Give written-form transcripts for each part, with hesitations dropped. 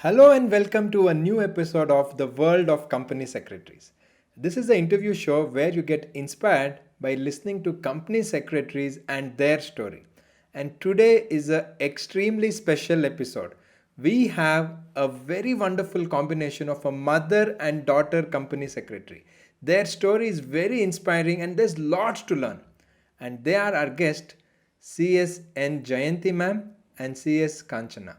Hello and welcome to a new episode of The World of Company Secretaries. This is the interview show where you get inspired by listening to company secretaries and their story. And today is an extremely special episode. We have a very wonderful combination of a mother and daughter company secretary. Their story is very inspiring and there's lots to learn. And they are our guest, CS N. Jayanti ma'am and CS Kanchana.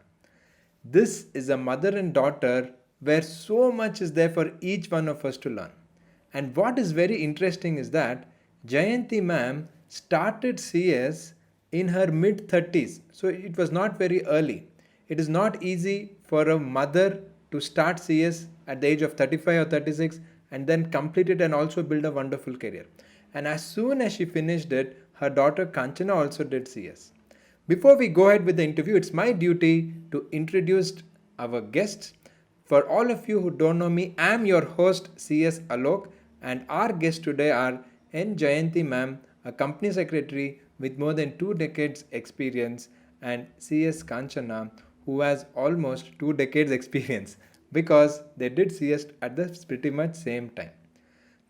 This is a mother and daughter where so much is there for each one of us to learn. And what is very interesting is that Jayanti ma'am started CS in her mid 30s, so it was not very early. It is not easy for a mother to start CS at the age of 35 or 36 and then complete it and also build a wonderful career. And as soon as she finished it, her daughter Kanchana also did CS. Before we go ahead with the interview, it's my duty to introduce our guests. For all of you who don't know me, I am your host CS Alok, and our guests today are N. Jayanti ma'am, a company secretary with more than 2 decades experience, and CS Kanchana, who has almost 2 decades experience because they did CS at the pretty much same time.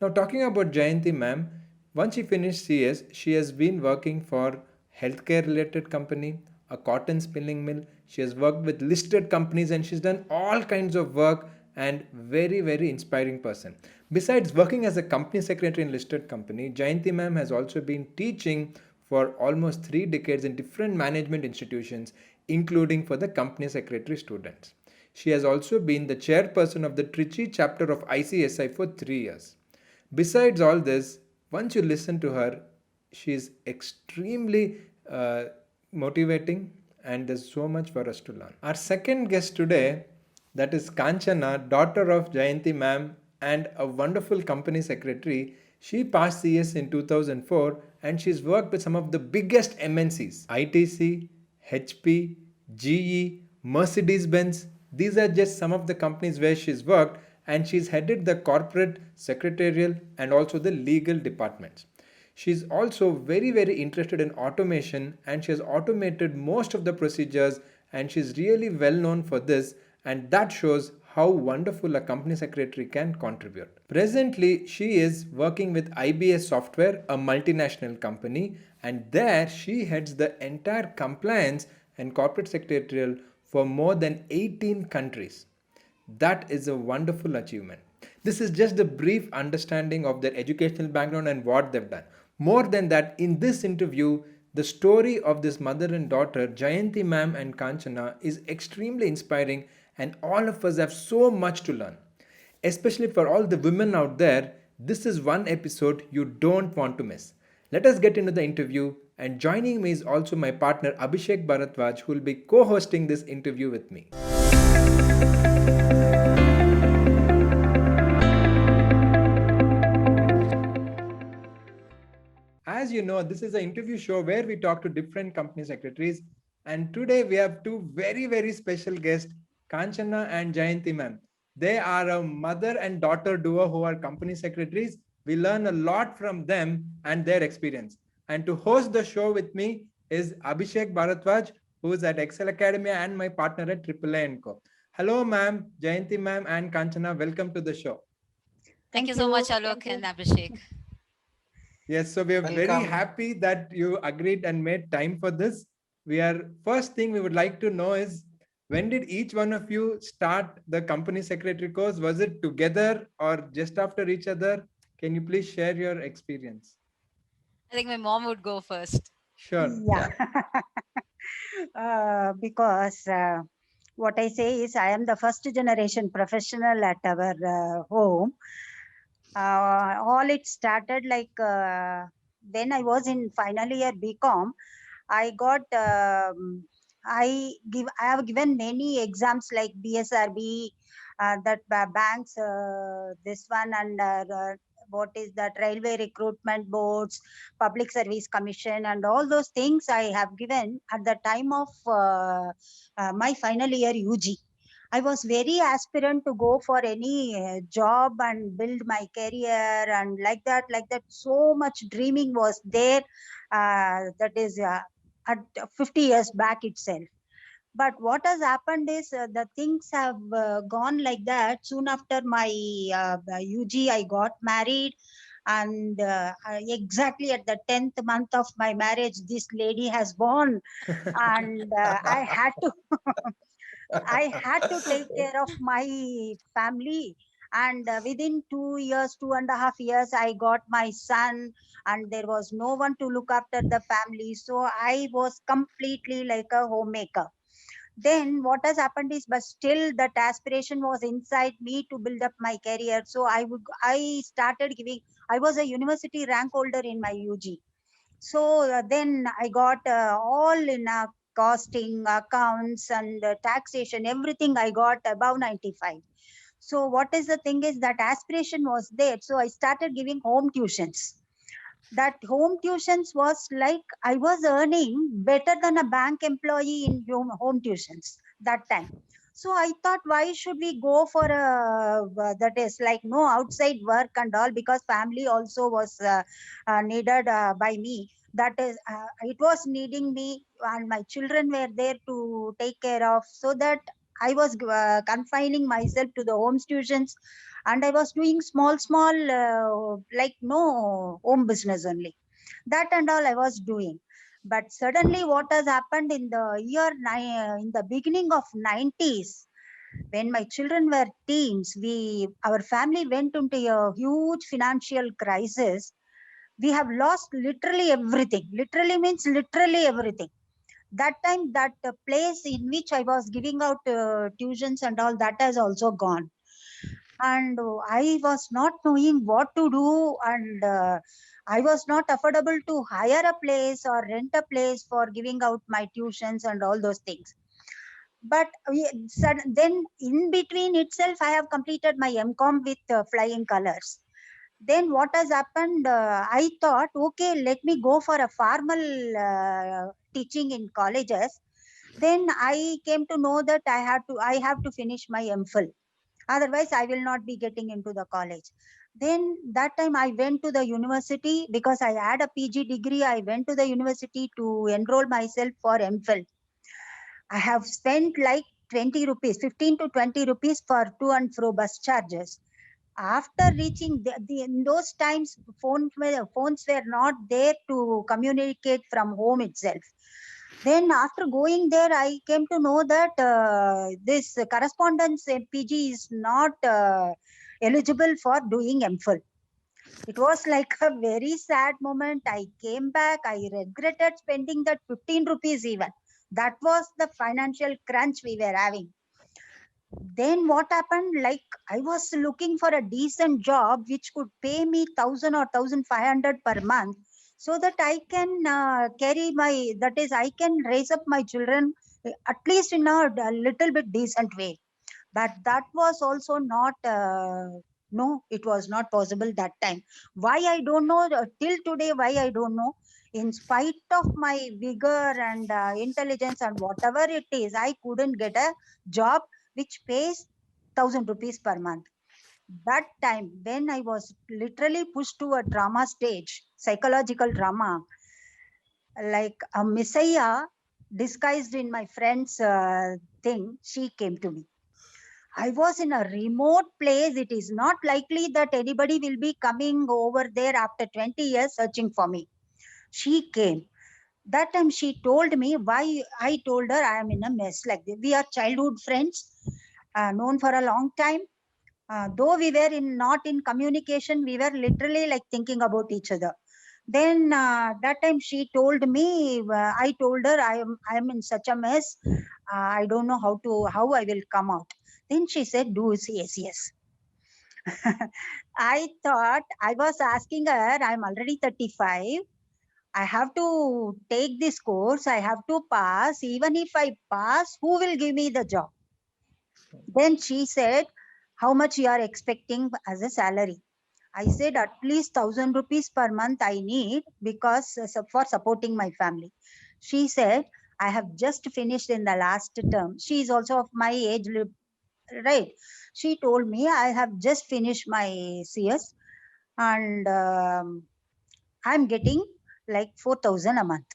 Now, talking about Jayanti ma'am, once she finished CS, she has been working for healthcare related company, a cotton spinning mill. She has worked with listed companies and she's done all kinds of work and very inspiring person. Besides working as a company secretary in listed company, Jayanti ma'am has also been teaching for almost 3 decades in different management institutions, including for the company secretary students. She has also been the chairperson of the Trichy chapter of ICSI for 3 years. Besides all this, once you listen to her, she is extremely motivating and there's so much for us to learn. Our second guest today, that is Kanchana, daughter of Jayanti ma'am and a wonderful company secretary. She passed CS in 2004 and she's worked with some of the biggest MNCs: ITC, HP, GE, Mercedes Benz. These are just some of the companies where she's worked, and she's headed the corporate, secretarial, and also the legal departments. She's also very interested in automation and she has automated most of the procedures, and she's really well known for this, and that shows how wonderful a company secretary can contribute. Presently, she is working with IBS Software, a multinational company, and there she heads the entire compliance and corporate secretarial for more than 18 countries. That is a wonderful achievement. This is just a brief understanding of their educational background and what they've done. More than that, in this interview, the story of this mother and daughter, Jayanti ma'am and Kanchana, is extremely inspiring, and all of us have so much to learn. Especially for all the women out there, this is one episode you don't want to miss. Let us get into the interview, and joining me is also my partner Abhishek Bharatwaj, who will be co hosting this interview with me. As you know, this is an interview show where we talk to different company secretaries. And today we have two very special guests, Kanchana and Jayanti ma'am. They are a mother and daughter duo who are company secretaries. We learn a lot from them and their experience. And to host the show with me is Abhishek Bharatwaj, who is at Excel Academy and my partner at AAA & Co. Hello, ma'am, Jayanti ma'am, and Kanchana. Welcome to the show. Thank you so much, Alok and Abhishek. Yes, so we are very Welcome. happy that you agreed and made time for this. We are first thing we would like to know is, when did each one of you start the company secretary course? Was it together or just after each other? Can you please share your experience? I think my mom would go first. Sure. Yeah. Because what I say is, I am the first generation professional at our home. All it started like when I was in final year BCom. I got I have given many exams like BSRB, that banks, this one, and what is that, railway recruitment boards, public service commission, and all those things I have given at the time of my final year UG. I was very aspirant to go for any job and build my career, and like that, so much dreaming was there. That is at 50 years back itself. But what has happened is the things have gone like that. Soon after my UG, I got married, and exactly at the 10th month of my marriage, this lady has born, and I had to take care of my family. And within 2 years, 2.5 years, I got my son, and there was no one to look after the family. So I was completely like a homemaker. Then what has happened is, but still that aspiration was inside me to build up my career. So I started giving, I was a university rank holder in my UG. So then I got all in costing, accounts, and taxation, everything I got above 95. So what is the thing is that aspiration was there. So I started giving home tuitions. That home tuitions was like I was earning better than a bank employee in home tuitions that time. So I thought, why should we go for a that is like no outside work and all, because family also was needed by me. That is, it was needing me, and my children were there to take care of. So that I was confining myself to the home tuitions, and I was doing small like no home business only, that and all I was doing. But suddenly what has happened in the in the beginning of 90s, when my children were teens, our family went into a huge financial crisis. We have lost literally everything. Literally means literally everything. That time, that place in which I was giving out tuitions and all, that has also gone. And I was not knowing what to do, and I was not affordable to hire a place or rent a place for giving out my tuitions and all those things. But then in between itself, I have completed my MCom with flying colors. Then what has happened, I thought, okay, let me go for a formal teaching in colleges. Then I came to know that I have to finish my MPhil, otherwise I will not be getting into the college. Then that time I went to the university, because I had a PG degree. I went to the university to enroll myself for MPhil. I have spent like 20 rupees, 15 to 20 rupees for to and fro bus charges. After reaching in those times, phones were not there to communicate from home itself. Then after going there, I came to know that this correspondence PG is not eligible for doing MPhil. It was like a very sad moment. I came back. I regretted spending that 15 rupees even. That was the financial crunch we were having. Then what happened? Like, I was looking for a decent job which could pay me 1,000 or 1,500 per month, so that I can carry my, that is, I can raise up my children at least in a little bit decent way. But that was also not, no, it was not possible that time. Why I don't know, till today, why I don't know. In spite of my vigor and intelligence and whatever it is, I couldn't get a job which pays 1,000 rupees per month. That time, when I was literally pushed to a drama stage, psychological drama, like a messiah disguised in my friend's thing, she came to me. I was in a remote place. It is not likely that anybody will be coming over there after 20 years searching for me. She came. That time she told me why. I told her I am in a mess like this. We are childhood friends, known for a long time. Though we were not in communication, we were literally like thinking about each other. Then that time she told me, I told her I am in such a mess. I don't know how I will come out. Then she said, do CSCS. I thought, I was asking her, I'm already 35. I have to take this course. I have to pass. Even if I pass, who will give me the job? Then she said, how much you are expecting as a salary? I said, at least 1,000 rupees per month I need, because for supporting my family. She said, I have just finished in the last term. She is also of my age, right? She told me, I have just finished my CS, and I'm getting like 4,000 a month.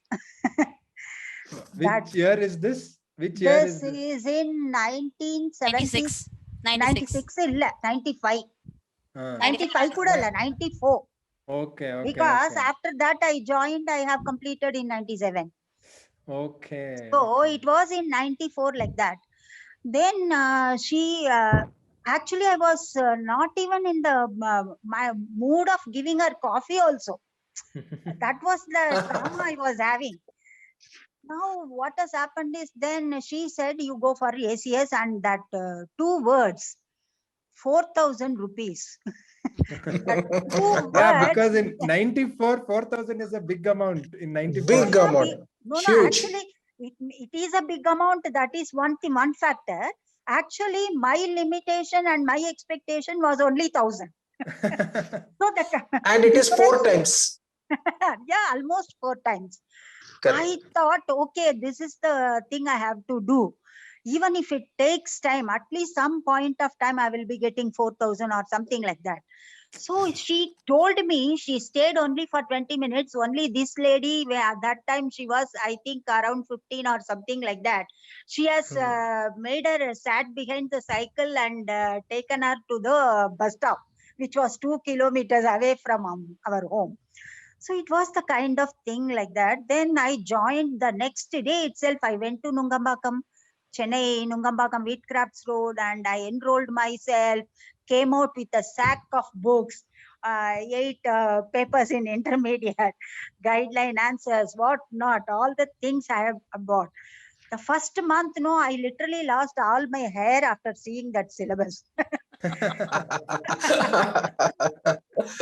That Which year is this? Which year This is this? is in 1970, 96. 96 ಇಲ್ಲ 95 Ah, 95 ಕೂಡ ಅಲ್ಲ 94 okay, okay, because okay. after that I joined, I have completed in 97. Okay. So okay. it was in 94 like that. Then she actually I was not even in the my mood of giving her coffee also. That was the trauma I was having. Now what has happened is then she said you go for ACS and that two words 4,000 rupees. That two Yeah, words. because in 94, 4,000 is a big amount in 94. Big No, amount. no, Huge. actually, it is a big amount. That is one factor. Actually, my limitation and my expectation was only 1,000. So the And it is 4 difference- times. yeah, almost 4 times. Correct. I thought, okay, this is the thing I have to do. Even if it takes time, at least some point of time, I will be getting 4,000 or something like that. So she told me, she stayed only for 20 minutes. Only this lady, where at that time she was, I think, around 15 or something like that. She has made her sat behind the cycle and taken her to the bus stop, which was 2 kilometers away from our home. So it was the kind of thing like that. Then I joined the next day itself. I went to Nungambakam, Chennai, Nungambakam Wheatcrafts Road, and I enrolled myself, came out with a sack of books, 8 papers in intermediate, guideline answers, what not, all the things I have bought. The first month, no, I literally lost all my hair after seeing that syllabus.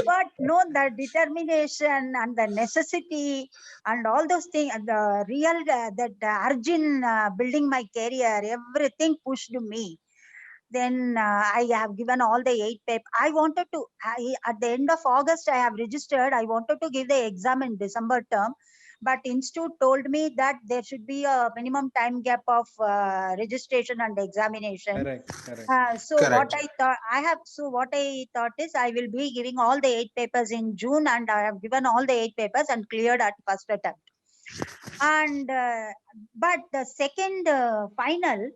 But no, the determination and the necessity and all those things, the real that Arjun building my career, everything pushed me. Then I have given all the 8 papers. I wanted to, at the end of August, I have registered. I wanted to give the exam in December term, but institute told me that there should be a minimum time gap of registration and examination. Correct, correct. So what Correct. I thought what I thought is I will be giving all the 8 papers in June, and I have given all the 8 papers and cleared at first attempt. And but the second final,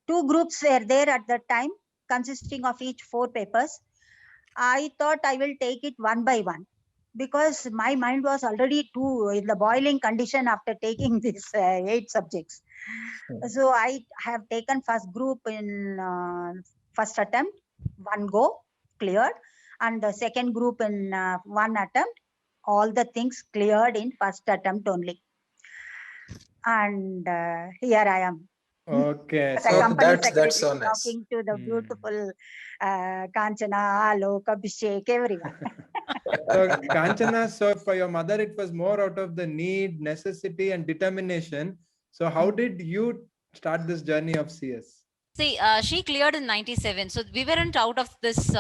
2 groups were there at that time, consisting of each 4 papers. I thought I will take it one by one because my mind was already too in the boiling condition after taking these 8 subjects. So I have taken first group in first attempt, one go, cleared, and the second group in one attempt, all the things cleared in first attempt only. And here I am. Okay. The So company that's secretary so nice. talking to the beautiful Kanchana, Alok, Abhishek, everyone. So Kanchana, so for your mother, it was more out of the need, necessity, and determination. So how did you start this journey of CS? See, she cleared in 97. So we weren't out of this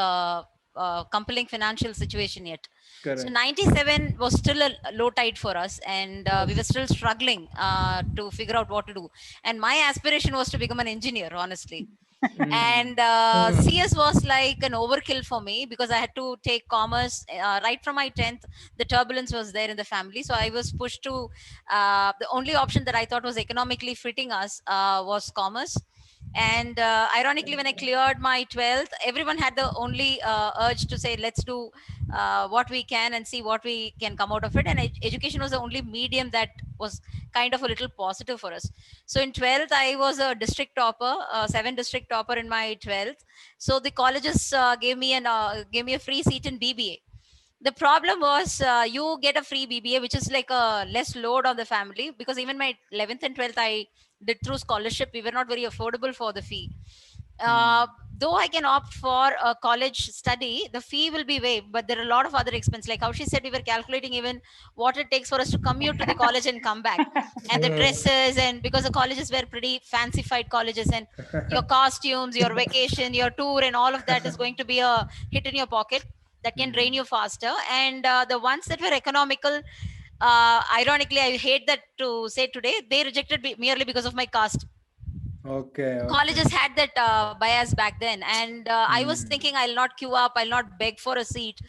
compelling financial situation yet. Correct. So 97 was still a low tide for us, and we were still struggling to figure out what to do. And my aspiration was to become an engineer, honestly. And CS was like an overkill for me because I had to take commerce right from my 10th. The turbulence was there in the family, so I was pushed to the only option that I thought was economically fitting us was commerce. And ironically, when I cleared my 12th, everyone had the only urge to say, let's do what we can and see what we can come out of it. And education was the only medium that was kind of a little positive for us. So in 12th, I was a district topper, 7 district topper in my 12th. So the colleges gave me a free seat in BBA. The problem was you get a free BBA, which is like a less load on the family, because even my 11th and 12th I did through scholarship. We were not very affordable for the fee. Though I can opt for a college study, the fee will be waived, but there are a lot of other expenses. Like how she said, we were calculating even what it takes for us to commute to the college and come back, and the dresses, and because the colleges were pretty fancified colleges, and your costumes, your vacation, your tour, and all of that is going to be a hit in your pocket that can drain you faster. And the ones that were economical, ironically, I hate that to say today, they rejected me merely because of my caste. Okay. Colleges had that bias back then, and I was thinking I'll not queue up, I'll not beg for a seat.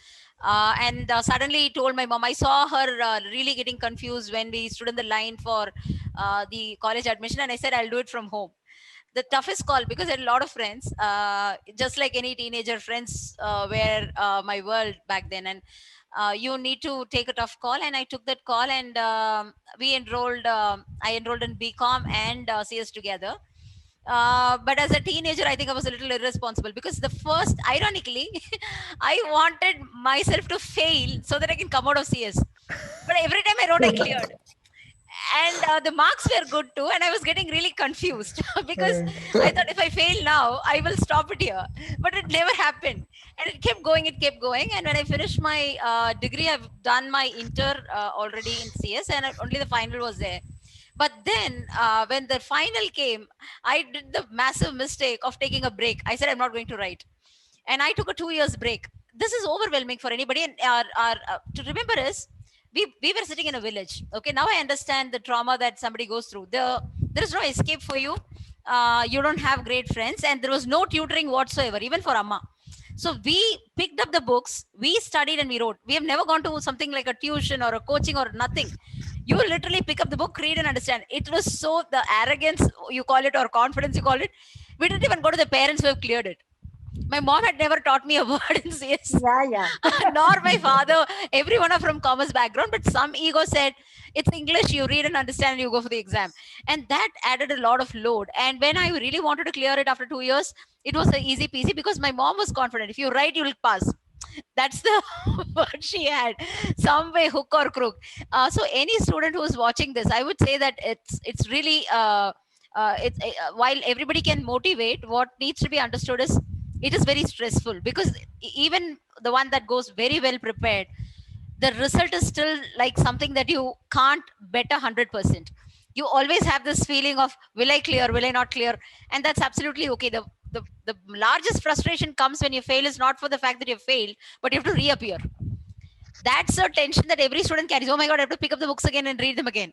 And suddenly told my mom. I saw her really getting confused when we stood in the line for the college admission, and I said I'll do it from home. The toughest call, because I had a lot of friends, just like any teenager, friends were my world back then, and you need to take a tough call, and I took that call, and we enrolled. I enrolled in BCom and CS together. But as a teenager, I think I was a little irresponsible, because the first, ironically, I wanted myself to fail so that I can come out of CS. But every time I wrote, I cleared, and the marks were good too, and I was getting really confused because I thought if I fail now I will stop it here, but it never happened, and it kept going. And when I finished my degree, I've done my inter already in CS, and only the final was there. But then when the final came, I did the massive mistake of taking a break. I said I'm not going to write, and I took a 2 years break. This is overwhelming for anybody. And our to remember is, we were sitting in a village. Okay, now I understand the trauma that somebody goes through. There is no escape for you. You don't have great friends, and there was no tutoring whatsoever, even for Amma. So we picked up the books, we studied, and we wrote. We have never gone to something like a tuition or a coaching or nothing. You literally pick up the book, read, and understand. It was so, the arrogance you call it, or confidence you call it. We didn't even go to the parents who have cleared it. My mom had never taught me a word in CS, Yeah. nor my father. Everyone are from commerce background, but some ego said, it's English, you read and understand, and you go for the exam. And that added a lot of load. And when I really wanted to clear it after 2 years, it was a easy peasy, because my mom was confident. If you write, you'll pass. That's the word she had, some way, hook or crook. So any student who's watching this, I would say that it's really while everybody can motivate, what needs to be understood is it is very stressful, because even the one that goes very well prepared, the result is still like something that you can't bet 100%. You always have this feeling of, will I clear, will I not clear? And that's absolutely okay. The largest frustration comes when you fail, is not for the fact that you failed, but you have to reappear. That's a tension that every student carries. Oh my god, I have to pick up the books again and read them again.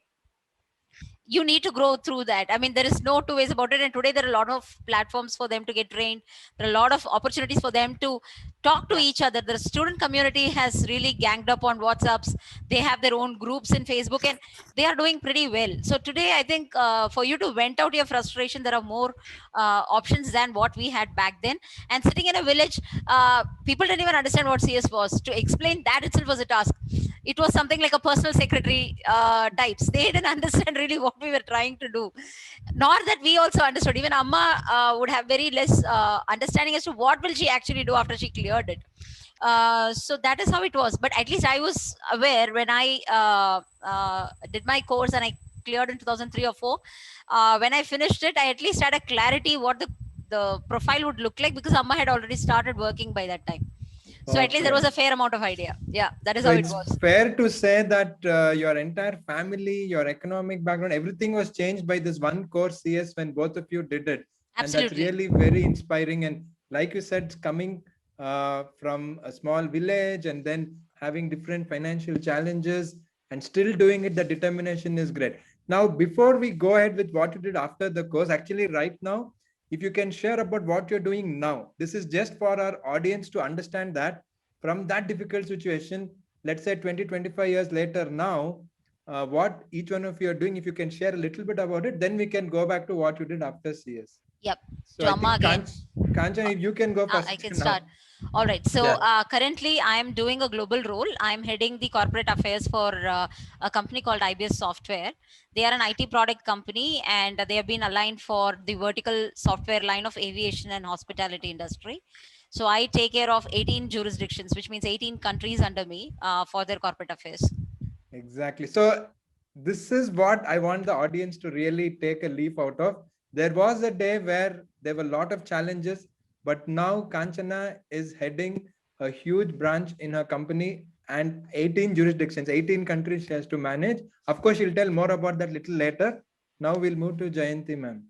You need to grow through that. I mean, there is no two ways about it. And today there are a lot of platforms for them to get trained. There are a lot of opportunities for them to talk to each other. The student community has really ganged up on WhatsApps. They have their own groups in Facebook, and they are doing pretty well. So today, I think for you to vent out your frustration, there are more options than what we had back then. And sitting in a village, people didn't even understand what CS was. To explain that itself was a task. It was something like a personal secretary types. They didn't understand really what we were trying to do, nor that we also understood. Even Amma would have very less understanding as to what will she actually do after she cleared it. So that is how it was. But at least I was aware when I did my course and I cleared in 2003 or 4. When I finished it, I at least had a clarity what the profile would look like, because Amma had already started working by that time. So at least there was a fair amount of idea. Yeah, that is how it was. Fair to say that your entire family, your economic background, everything was changed by this one course CS when both of you did it. Absolutely. And that's really very inspiring. And like you said, coming from a small village and then having different financial challenges and still doing it, the determination is great. Now, before we go ahead with what you did after the course, actually right now, if you can share about what you're doing now. This is just for our audience to understand that from that difficult situation, let's say 20, 25 years later now, what each one of you are doing, if you can share a little bit about it, then we can go back to what you did after CS. Yep. So I think Kanchan, if you can go first. I can start. All right. So currently I am doing a global role. I'm heading the corporate affairs for a company called IBS Software. They are an IT product company, and they have been aligned for the vertical software line of aviation and hospitality industry. So I take care of 18 jurisdictions, which means 18 countries under me for their corporate affairs. Exactly. So this is what I want the audience to really take a leaf out of. There was a day where there were a lot of challenges, but now Kanchana is heading a huge branch in her company and 18 jurisdictions, 18 countries she has to manage. Of course, she'll tell more about that little later. Now we'll move to Jayanti, ma'am.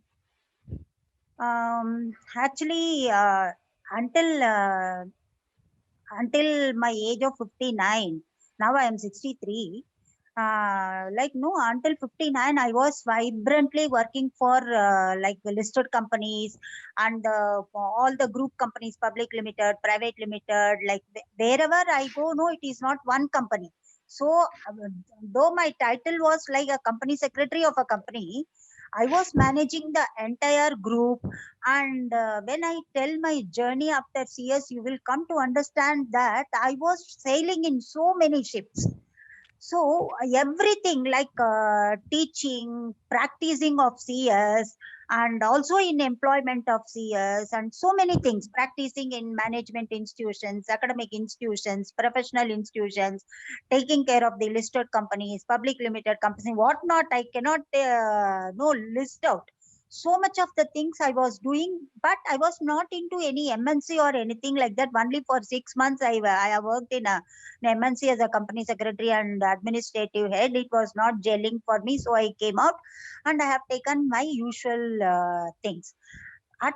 Actually, until my age of 59, now I am 63. like no, until 59 I was vibrantly working for like listed companies and all the group companies, public limited, private limited, like wherever I go, no, it is not one company. So though my title was like a company secretary of a company, I was managing the entire group. And when I tell my journey after CS, you will come to understand that I was sailing in so many ships. So everything like teaching, practicing of CS, and also in employment of CS, and so many things, practicing in management institutions, academic institutions, professional institutions, taking care of the listed companies, public limited companies, whatnot. I cannot no list out so much of the things I was doing, but I was not into any MNC or anything like that. Only for 6 months I have worked in a MNC as a company secretary and administrative head. It was not gelling for me, so I came out and I have taken my usual things. At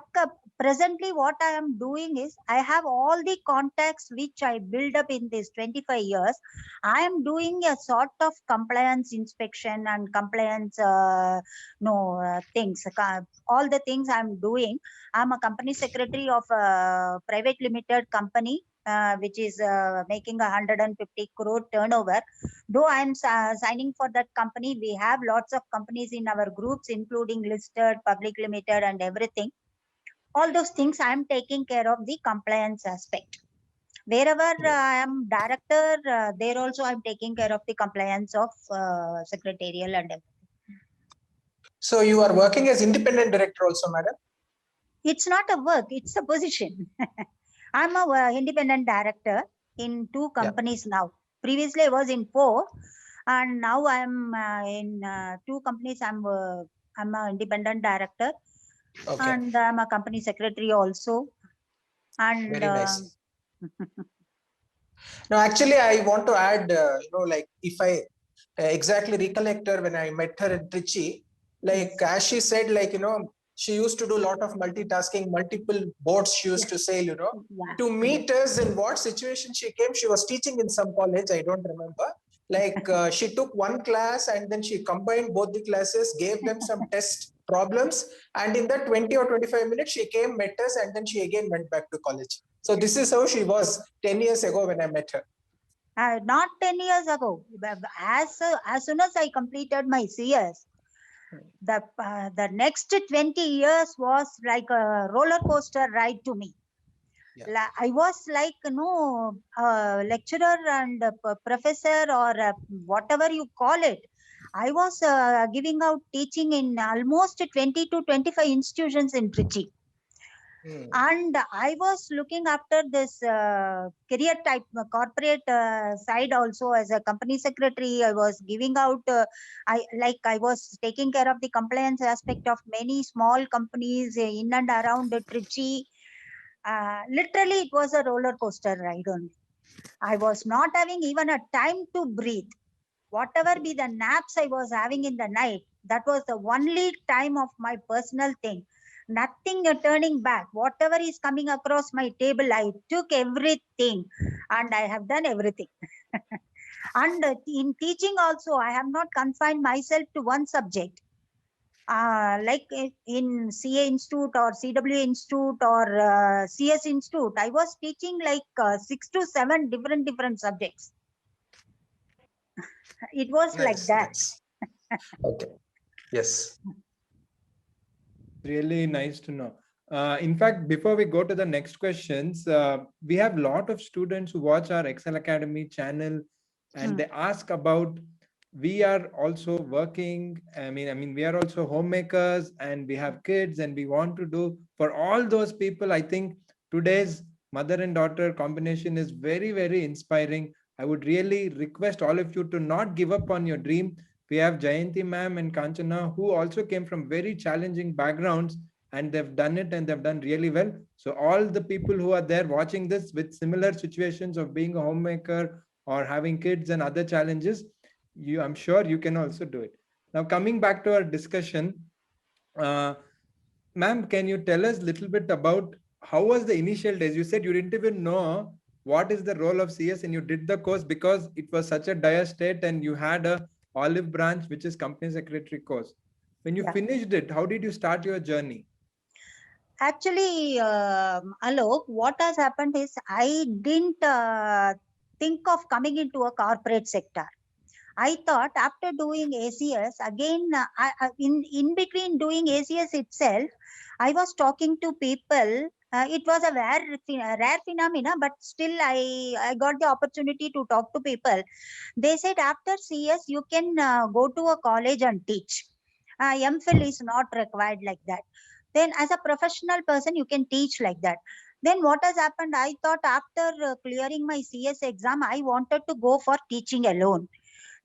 presently, what I am doing is I have all the contacts which I build up in these 25 years. I am doing a sort of compliance inspection and compliance no things. All the things I'm doing. I'm a company secretary of a private limited company which is making 150 crore turnover. Though I'm signing for that company, we have lots of companies in our groups, including listed, public limited, and everything. All those things I am taking care of the compliance aspect. Wherever I am director, there also I'm taking care of the compliance of secretarial and everything. So you are working as independent director also, madam? It's not a work, it's a position. I'm a independent director in 2 companies now. Previously I was in 4, and now I'm in 2 companies. I'm an independent director. Okay. And I'm a company secretary also. And very nice. Now, actually, I want to add, like if I exactly recollect her when I met her in Trichy, like yes. as she said, like, she used to do a lot of multitasking, multiple boats she used to sail, Yeah. to meet us in what situation she came. She was teaching in some college, I don't remember. Like she took one class and then she combined both the classes, gave them some test problems, and in that 20 or 25 minutes, she came, met us, and then she again went back to college. So this is how she was 10 years ago when I met her. Not 10 years ago. As soon as I completed my CS, the next 20 years was like a roller coaster ride to me. Yeah. I was like lecturer and professor or whatever you call it. I was giving out teaching in almost 20 to 25 institutions in Trichy. And I was looking after this career type corporate side also. As a company secretary, I was giving out I was taking care of the compliance aspect of many small companies in and around Trichy. Literally it was a roller coaster ride only. I was not having even a time to breathe. Whatever be the naps I was having in the night, that was the only time of my personal thing. Nothing turning back. Whatever is coming across my table, I took everything and I have done everything. And in teaching also, I have not confined myself to one subject. Like in CA Institute or CW Institute or CS Institute, I was teaching like 6 to 7 different subjects. It was nice, like that. Nice. Okay. Yes. Really nice to know. In fact, before we go to the next questions, we have a lot of students who watch our Excel Academy channel, and they ask about, we are also working. I mean, we are also homemakers and we have kids and we want to do. For all those people, I think today's mother and daughter combination is very, very inspiring. I would really request all of you to not give up on your dream. We have Jayanti ma'am and Kanchana, who also came from very challenging backgrounds, and they've done it and they've done really well. So all the people who are there watching this with similar situations of being a homemaker or having kids and other challenges, I'm sure you can also do it. Now, coming back to our discussion, ma'am, can you tell us a little bit about how was the initial days? You said you didn't even know what is the role of CS, and you did the course because it was such a dire state and you had a olive branch, which is company secretary course. When you Yeah. finished it, how did you start your journey? Actually, Alok, what has happened is I didn't think of coming into a corporate sector. I thought after doing ACS again, in between doing ACS itself, I was talking to people. It was a rare phenomena, but still I got the opportunity to talk to people. They said after CS you can go to a college and teach. MPhil is not required like that. Then as a professional person you can teach like that. Then what has happened? I thought after clearing my CS exam, I wanted to go for teaching alone.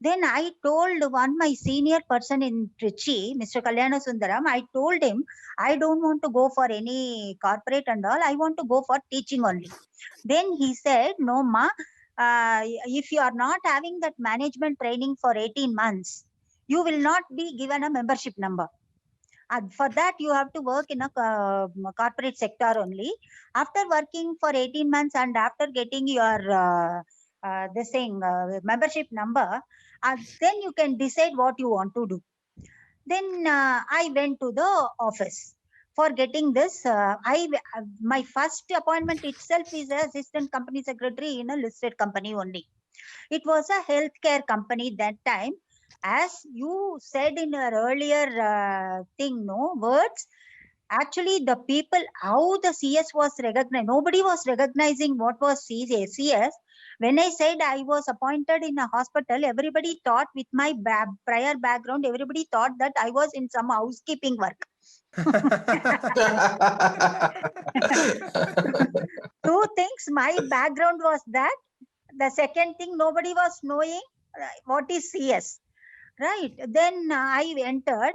Then I told one my senior person in Trichy, Mr. Kalyana Sundaram, I told him I don't want to go for any corporate and all. I want to go for teaching only. Then he said, no, ma, if you are not having that management training for 18 months, you will not be given a membership number. And for that, you have to work in a corporate sector only. After working for 18 months and after getting your this thing membership number, then you can decide what you want to do. Then I went to the office for getting this. My first appointment itself is as assistant company secretary in a listed company only. It was a healthcare company that time. As you said in your earlier thing, no words. Actually, the people, how the CS was recognized, nobody was recognizing what was CS. When I said I was appointed in a hospital, everybody thought with my prior background, everybody thought that I was in some housekeeping work. Two things, my background was that. The second thing, nobody was knowing what is CS. Right. Then I entered.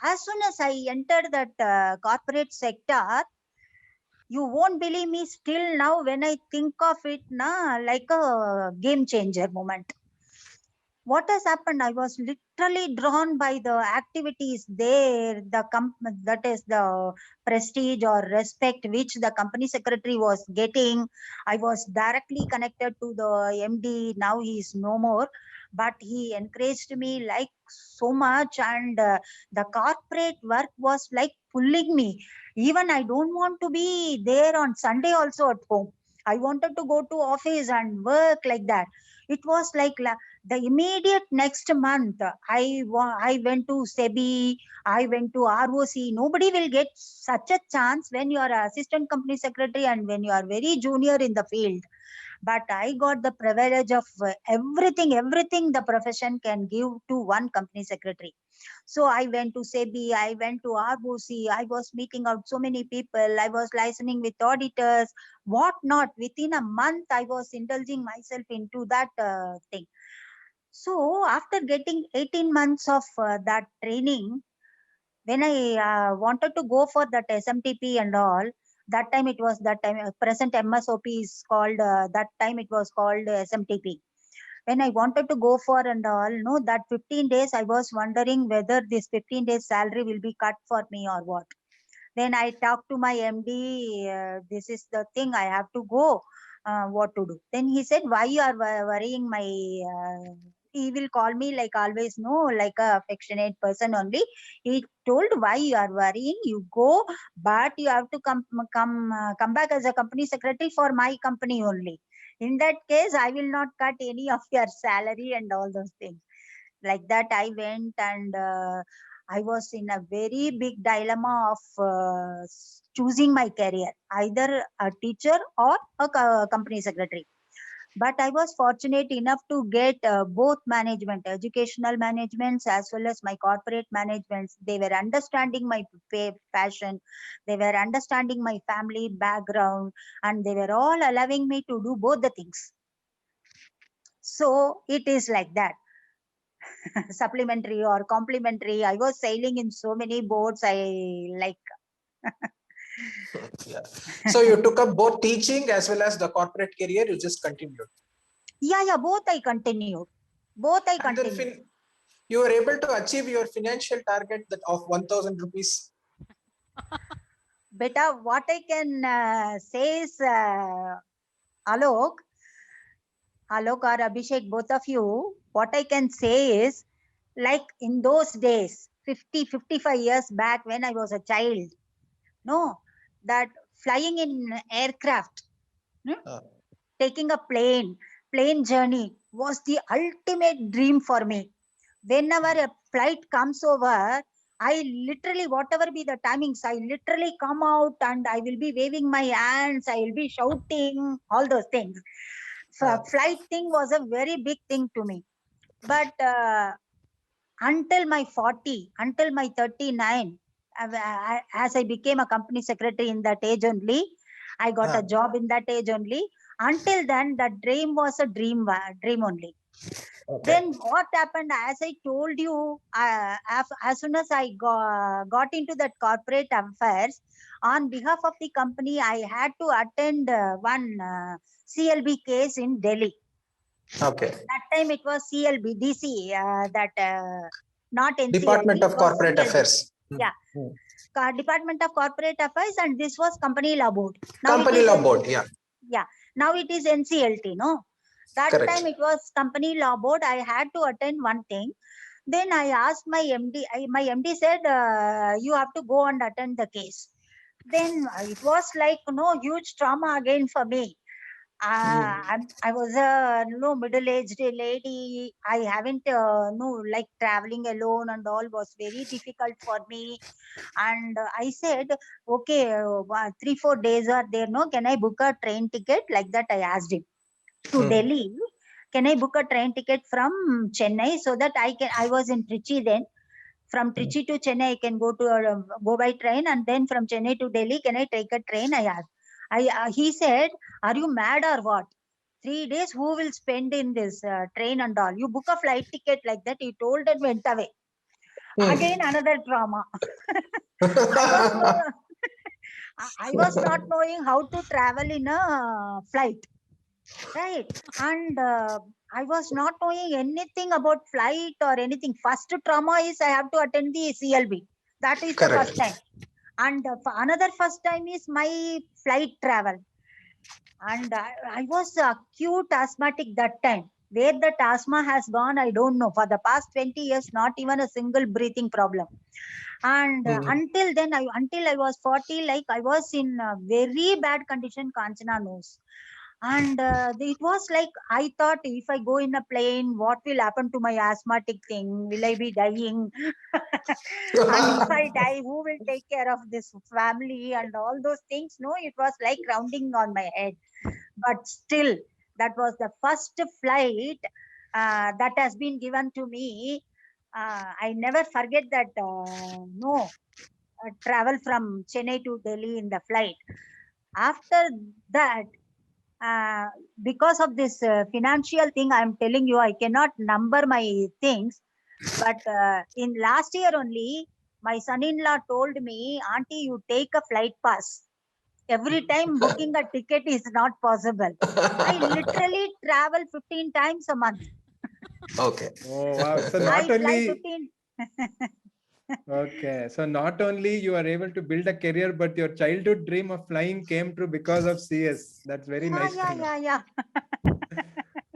As soon as I entered that corporate sector, you won't believe me. Still now, when I think of it, like a game changer moment. What has happened? I was literally drawn by the activities there, that is the prestige or respect which the company secretary was getting. I was directly connected to the MD. Now he is no more, but he encouraged me like so much, and the corporate work was like pulling me. Even I don't want to be there on Sunday also at home. I wanted to go to office and work like that. It was like the immediate next month, I went to SEBI, I went to ROC. Nobody will get such a chance when you are an assistant company secretary and when you are very junior in the field. But I got the privilege of everything the profession can give to one company secretary. So I went to SEBI, I went to ROC, I was meeting out so many people, I was listening with auditors, what not. Within a month, I was indulging myself into that thing. So after getting 18 months of that training, when I wanted to go for that SMTP and all, that time it was that time, present MSOP is called, that time it was called SMTP. When I wanted to go for and all, no, that 15 days, I was wondering whether this 15 days salary will be cut for me or what. Then I talked to my MD, this is the thing, I have to go, what to do. Then he said, why you are worrying my, he will call me like always, no, like a affectionate person only. He told, why you are worrying, you go, but you have to come back as a company secretary for my company only. In that case, I will not cut any of your salary and all those things. Like that, I went, and I was in a very big dilemma of choosing my career, either a teacher or a company secretary. But I was fortunate enough to get both management, educational managements as well as my corporate managements. They were understanding my passion, they were understanding my family background, and they were all allowing me to do both the things. So it is like that. Supplementary or complimentary. I was sailing in so many boats. I like. Yeah. So you took up both teaching as well as the corporate career. You just continued. Yeah. Both I continued. Both I And then continued. you were able to achieve your financial target that of 1,000 rupees. Beta, what I can say is Alok, Alok or Abhishek, both of you, what I can say is, like in those days, 50, 55 years back when I was a child, no, that flying in aircraft, Ah. taking a plane journey was the ultimate dream for me. Whenever a flight comes over, I literally, whatever be the timings, I literally come out and I will be waving my hands, I will be shouting, all those things. So Ah. flight thing was a very big thing to me. But until my 40, until my 39, as I became a company secretary in that age only, I got a Ah. job in that age only. Until then, that dream was a dream only. Okay. Then what happened, as I told you, as soon as I got into that corporate affairs, on behalf of the company, I had to attend one CLB case in Delhi. Okay. That time it was CLB, DC, not NCLB, Department of it was Corporate CLB. Affairs. Yeah, Hmm. Department of Corporate Affairs, and this was Company Law Board. Now Company it is Law Board. Yeah. yeah, now it is NCLT, no? That Correct. time it was Company Law Board. I had to attend one thing. Then I asked my MD. My MD said, "You have to go and attend the case." Then it was like huge trauma again for me. I was a middle-aged lady. I haven't like traveling alone and all was very difficult for me. And I said, okay, 3-4 days are there. No, can I book a train ticket? Like that, I asked him to Delhi. Can I book a train ticket from Chennai so that I can? I was in Trichy then. From Trichy to Chennai, I can go by train, and then from Chennai to Delhi, can I take a train? I asked. He said, "Are you mad or what? 3 days, who will spend in this train and all? You book a flight ticket like that." He told and went away. Again, another trauma. I was no, I was not knowing how to travel in a flight, right? And I was not knowing anything about flight or anything. First trauma is I have to attend the CLB. That is the first Correct. time. And another first time is my flight travel. And I was acute asthmatic that time. Where the asthma has gone, I don't know. For the past 20 years, not even a single breathing problem. And until then, until I was 40, like I was in very bad condition, Kanchana knows. And it was like, I thought, if I go in a plane, what will happen to my asthmatic thing? Will I be dying? And if I die, who will take care of this family and all those things? No, it was like rounding on my head. But still, that was the first flight that has been given to me. I never forget that. Travel from Chennai to Delhi in the flight. After that, uh, because of this financial thing, I'm telling you, I cannot number my things. But in last year only, my son-in-law told me, "Auntie, you take a flight pass. Every time booking a ticket is not possible." I literally travel 15 times a month. Okay. Oh wow! So I not fly only 15. okay, so not only you are able to build a career, but your childhood dream of flying came true because of CS. That's very Yeah, nice yeah, to know. yeah, yeah.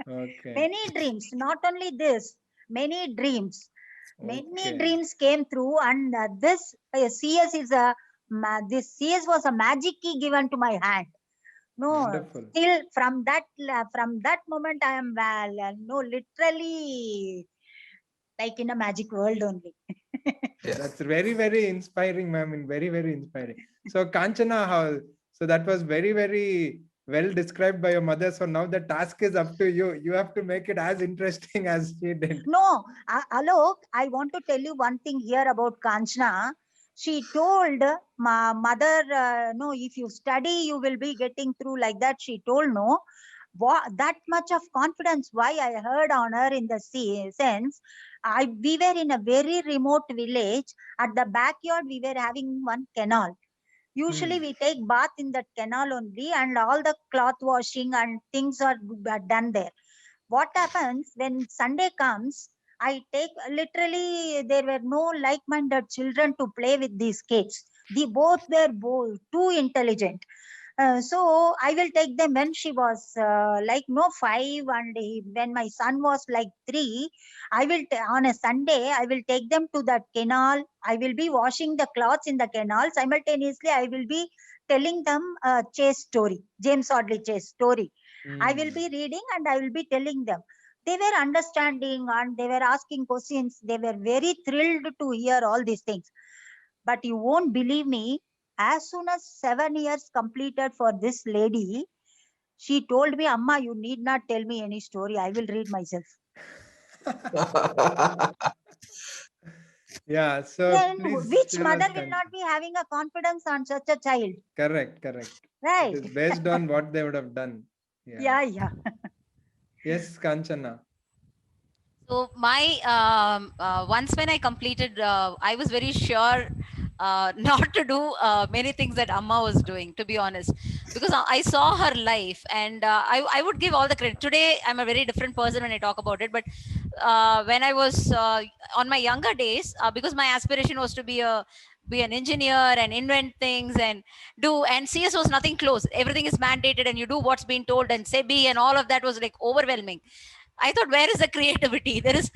Okay, Many dreams, not only this, many dreams. Many okay, dreams came through, and this CS is this CS was a magic key given to my hand. No, wonderful. still from that moment, I am no, literally like in a magic world only. Yeah. That's very, very inspiring, ma'am, and very, very inspiring. So, Kanchana, how? So that was very, very well described by your mother. So now the task is up to you. You have to make it as interesting as she did. No, Alok, I want to tell you one thing here about Kanchana. She told my mother, no, if you study, you will be getting through, like that. She told, no, that much of confidence. Why I heard on her in the sense, we were in a very remote village. At the backyard, we were having one canal. Usually, we take bath in that canal only, and all the cloth washing and things are done there. What happens when Sunday comes? I take literally, there were no like-minded children to play with these kids. They both were too intelligent. So I will take them when she was like no 5, and when my son was like 3. On a Sunday I will take them to that canal. I will be washing the clothes in the canal. Simultaneously, I will be telling them a Chase story, James Audley Chase story. I will be reading and I will be telling them. They were understanding and they were asking questions. They were very thrilled to hear all these things. But you won't believe me, as soon as 7 years completed for this lady, she told me, Amma, you need not tell me any story. I will read myself. Yeah, so Then please which tell us, mother will Kanchana. not be having a confidence on such a child? Correct, correct. Right. It is based on what they would have done. Yeah, yeah. Yes, Kanchana. So my once when I completed, I was very sure not to do many things that Amma was doing, to be honest, because I saw her life, and I would give all the credit. Today I'm a very different person when I talk about it, but when I was on my younger days, because my aspiration was to be an engineer and invent things and do, and CS was nothing close. Everything is mandated and you do what's being told, and SEBI and all of that was like overwhelming. I thought, where is the creativity? There is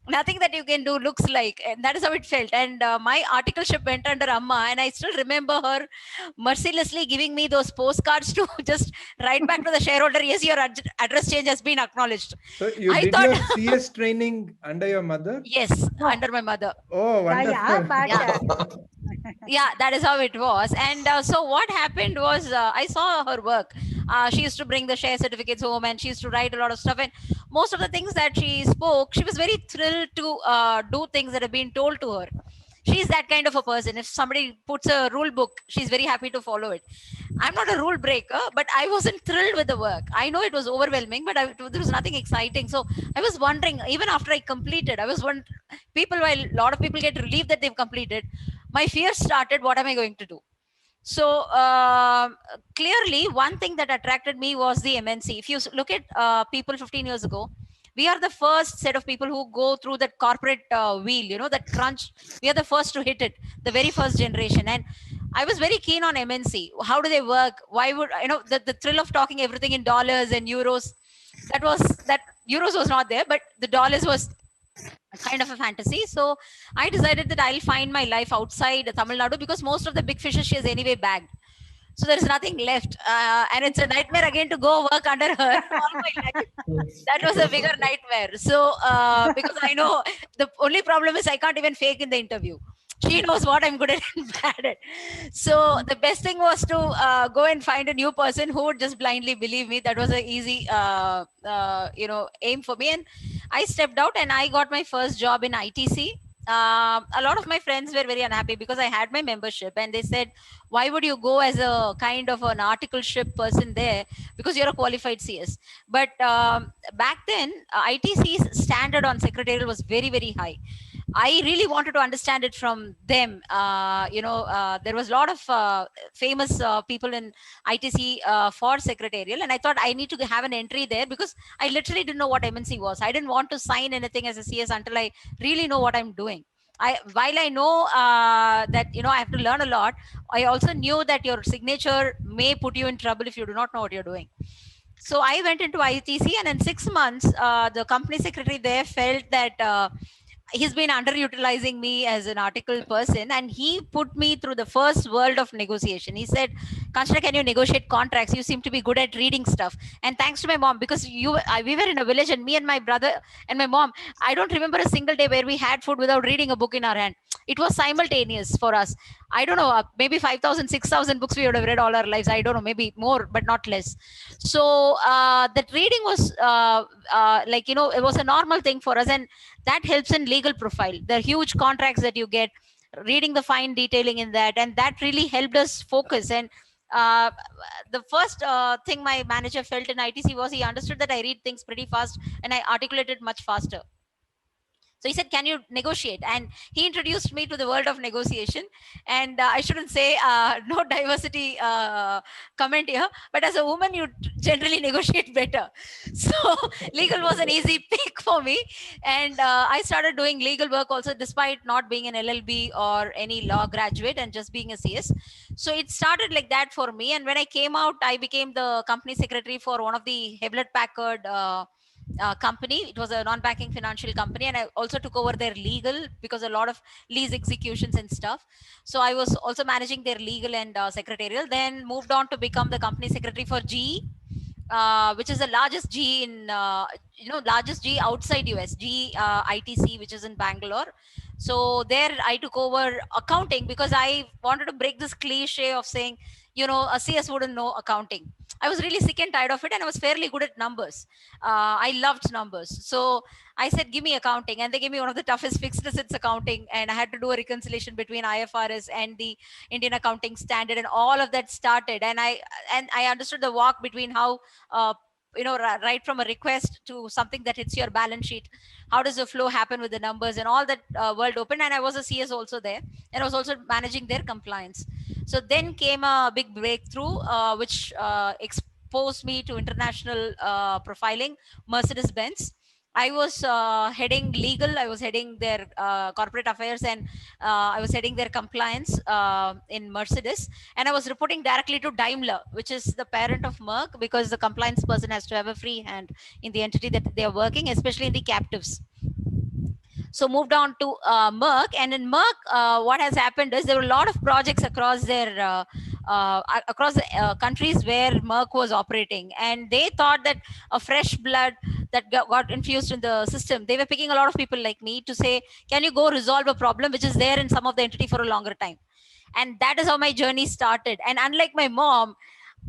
nothing that you can do looks like, and that is how it felt. And my articleship went under Amma, and I still remember her mercilessly giving me those postcards to just write back to the shareholder, yes, your address change has been acknowledged. So you I did thought, your CS training under your mother? yes, No. under my mother. Oh, Yeah, yeah, wonderful. but Yeah. Yeah, that is how it was. And so what happened was, I saw her work. She used to bring the share certificates home, and she used to write a lot of stuff, and most of the things that she spoke, she was very thrilled to do things that have been told to her. She's that kind of a person. If somebody puts a rule book, she's very happy to follow it. I'm not a rule breaker, but I wasn't thrilled with the work. I know it was overwhelming, but there was nothing exciting. So I was wondering, even after I completed, I was wondering, while a lot of people get relieved that they've completed, my fear started, what am I going to do? So clearly, one thing that attracted me was the MNC. If you look at people 15 years ago, we are the first set of people who go through that corporate wheel, that crunch. We are the first to hit it, the very first generation. And I was very keen on MNC. How do they work? Why would, the thrill of talking everything in dollars and euros, that euros was not there, but the dollars was kind of a fantasy. So I decided that I'll find my life outside Tamil Nadu, because most of the big fishes she has anyway bagged. So there's nothing left. And it's a nightmare again to go work under her all my life. That was a bigger nightmare. So because I know the only problem is I can't even fake in the interview. She knows what I'm good at and bad at. So the best thing was to go and find a new person who would just blindly believe me. That was an easy, aim for me. And I stepped out and I got my first job in ITC. A lot of my friends were very unhappy because I had my membership, and they said, why would you go as a kind of an articleship person there, because you're a qualified CS. But back then, ITC's standard on secretarial was very, very high. I really wanted to understand it from them. There was a lot of famous people in ITC for secretarial, and I thought I need to have an entry there, because I literally didn't know what MNC was. I didn't want to sign anything as a CS until I really know what I'm doing. While I know that I have to learn a lot, I also knew that your signature may put you in trouble if you do not know what you're doing. So I went into ITC, and in 6 months, the company secretary there felt that he's been underutilizing me as an article person, and he put me through the first world of negotiation. He said, Kanchana, can you negotiate contracts? You seem to be good at reading stuff. And thanks to my mom, because we were in a village, and me and my brother and my mom, I don't remember a single day where we had food without reading a book in our hand. It was simultaneous for us. I don't know, maybe 5,000, 6,000 books we would have read all our lives. I don't know, maybe more, but not less. So that reading was it was a normal thing for us. And that helps in legal profile. The huge contracts that you get, reading the fine detailing in that, and that really helped us focus. And uh, the first thing my manager felt in ITC was he understood that I read things pretty fast and I articulated much faster. So he said, can you negotiate? And he introduced me to the world of negotiation. And I shouldn't say no diversity comment here, but as a woman, you generally negotiate better. So legal was an easy pick for me. And I started doing legal work also, despite not being an LLB or any law graduate and just being a CS. So it started like that for me. And when I came out, I became the company secretary for one of the Hewlett Packard company. It was a non-banking financial company, and I also took over their legal, because a lot of lease executions and stuff. So I was also managing their legal and secretarial. Then moved on to become the company secretary for GE, which is the largest GE in largest GE outside US, GE ITC, which is in Bangalore. So there I took over accounting, because I wanted to break this cliche of saying, a CS wouldn't know accounting. I was really sick and tired of it, and I was fairly good at numbers. I loved numbers. So I said, give me accounting. And they gave me one of the toughest fixed assets accounting. And I had to do a reconciliation between IFRS and the Indian accounting standard, and all of that started. And I understood the walk between how, right from a request to something that hits your balance sheet. How does the flow happen with the numbers and all that world open? And I was a CS also there. And I was also managing their compliance. So then came a big breakthrough, which exposed me to international profiling, Mercedes-Benz. I was heading legal. I was heading their corporate affairs, and I was heading their compliance in Mercedes. And I was reporting directly to Daimler, which is the parent of Merck, because the compliance person has to have a free hand in the entity that they are working, especially in the captives. So moved on to Merck, and in Merck, what has happened is there were a lot of projects across their across the countries where Merck was operating, and they thought that a fresh blood that got infused in the system. They were picking a lot of people like me to say, can you go resolve a problem which is there in some of the entity for a longer time? And that is how my journey started. And unlike my mom,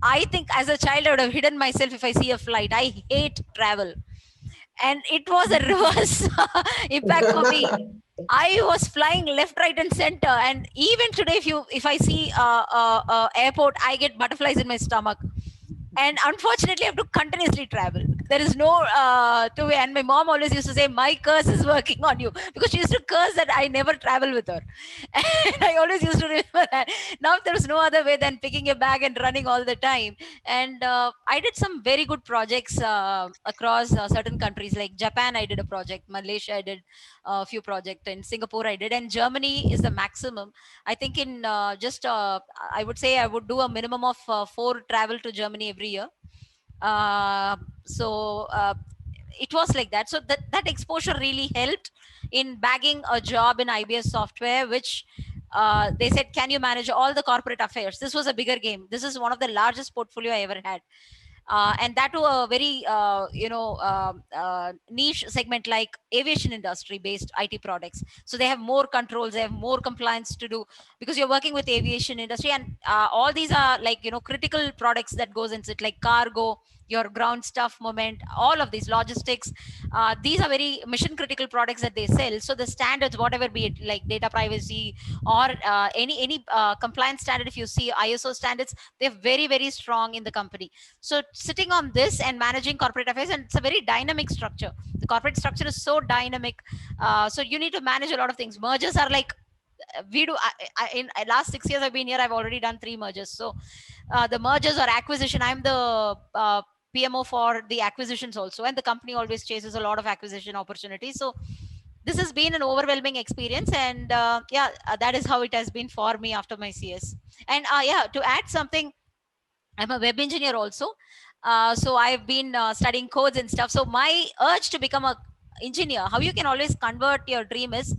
I think as a child I would have hidden myself if I see a flight. I hate travel, and it was a reverse impact for me. I was flying left, right, and center, and even today, if I see airport, I get butterflies in my stomach. And unfortunately, I have to continuously travel. There is no two way. And my mom always used to say, "My curse is working on you," because she used to curse that I never travel with her. And I always used to remember that. Now there is no other way than picking a bag and running all the time. And I did some very good projects across certain countries, like Japan. I did a project. Malaysia, I did a few projects. In Singapore, I did. And Germany is the maximum. I think in I would say I would do a minimum of 4 travel to Germany every year. So it was like that. So that exposure really helped in bagging a job in IBS Software, which they said, can you manage all the corporate affairs? This was a bigger game. This is one of the largest portfolio I ever had. And that to a very niche segment like aviation industry based IT products. So they have more controls, they have more compliance to do, because you're working with aviation industry, and all these are like critical products that goes into it, like cargo, your ground stuff movement, all of these logistics. These are very mission critical products that they sell. So the standards, whatever be it, like data privacy or any compliance standard, if you see ISO standards, they're very, very strong in the company. So sitting on this and managing corporate affairs, and it's a very dynamic structure. The corporate structure is so dynamic. So you need to manage a lot of things. Mergers are like, we do in last 6 years I've been here, I've already done 3 mergers. So the mergers or acquisition, I'm the PMO for the acquisitions also, and the company always chases a lot of acquisition opportunities. So this has been an overwhelming experience, and that is how it has been for me after my CS. And to add something, I'm a web engineer also. So I've been studying codes and stuff. So my urge to become a engineer, how you can always convert your dream is,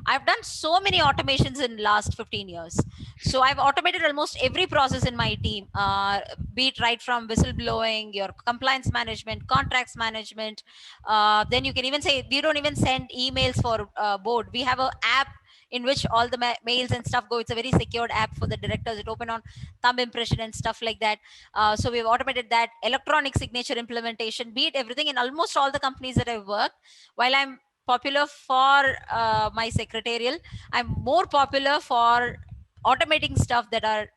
I've done so many automations in last 15 years. So I've automated almost every process in my team, be it right from whistleblowing, your compliance management, contracts management. Then you can even say, we don't even send emails for board. We have an app in which all the mails and stuff go. It's a very secured app for the directors. It open on thumb impression and stuff like that. So we've automated that. Electronic signature implementation, be it everything in almost all the companies that I've worked. While I'm popular for my secretarial, I'm more popular for automating stuff that are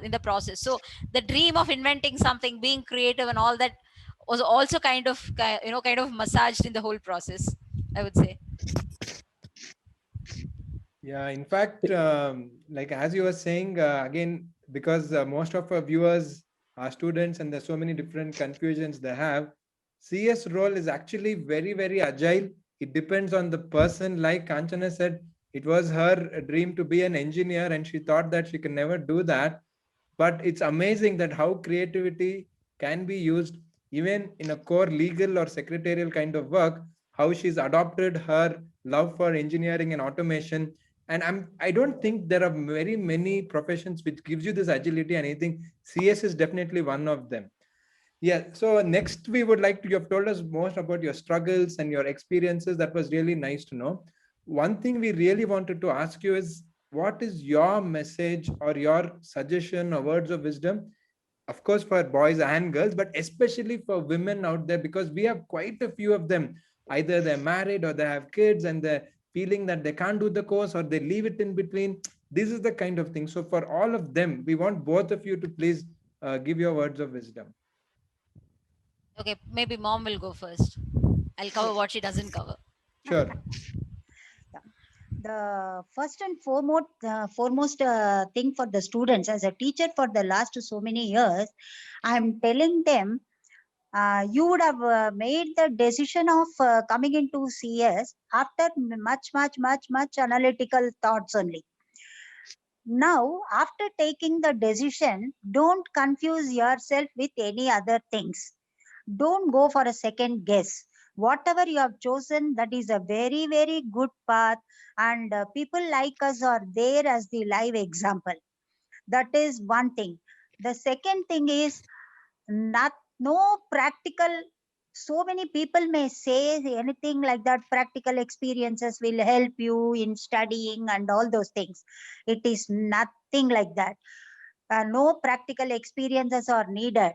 in the process. So the dream of inventing something, being creative and all that was also kind of massaged in the whole process, I would say. Yeah, in fact, like as you were saying, again, because most of our viewers are students and there's so many different confusions they have, CS role is actually very, very agile. It depends on the person. Like Kanchana said, it was her dream to be an engineer and she thought that she can never do that. But it's amazing that how creativity can be used even in a core legal or secretarial kind of work, how she's adopted her love for engineering and automation. And I don't think there are very many professions which gives you this agility, and I think CS is definitely one of them. Yeah, so next we would like to, you have told us most about your struggles and your experiences. That was really nice to know. One thing we really wanted to ask you is, what is your message or your suggestion or words of wisdom, of course for boys and girls, but especially for women out there, because we have quite a few of them. Either they're married or they have kids and they're feeling that they can't do the course or they leave it in between. This is the kind of thing. So for all of them, we want both of you to please give your words of wisdom. Okay, maybe mom will go first. I'll cover what she doesn't cover. Sure. The first and foremost thing for the students, as a teacher for the last so many years, I'm telling them, you would have made the decision of coming into CS after much analytical thoughts only. Now, after taking the decision, don't confuse yourself with any other things. Don't go for a second guess. Whatever you have chosen, that is a very, very good path, and people like us are there as the live example. That is one thing. The second thing is, not no practical. So many people may say anything like that, practical experiences will help you in studying and all those things. It is nothing like that. No practical experiences are needed.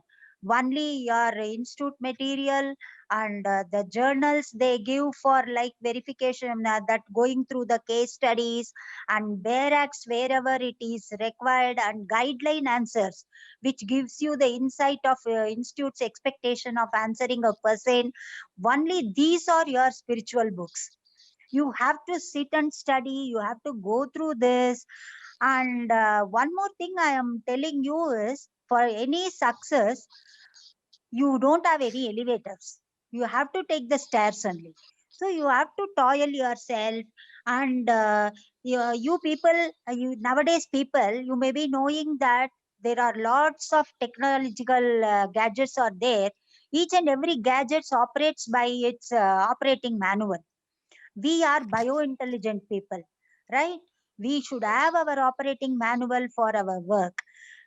Only your institute material and the journals they give for like verification, that going through the case studies and barracks wherever it is required, and guideline answers which gives you the insight of institute's expectation of answering a person. Only these are your spiritual books. You have to sit and study, you have to go through this. And one more thing I am telling you is, for any success, you don't have any elevators. You have to take the stairs only. So you have to toil yourself. And you people, you nowadays people, you may be knowing that there are lots of technological gadgets are there. Each and every gadget operates by its operating manual. We are biointelligent people, right? We should have our operating manual for our work,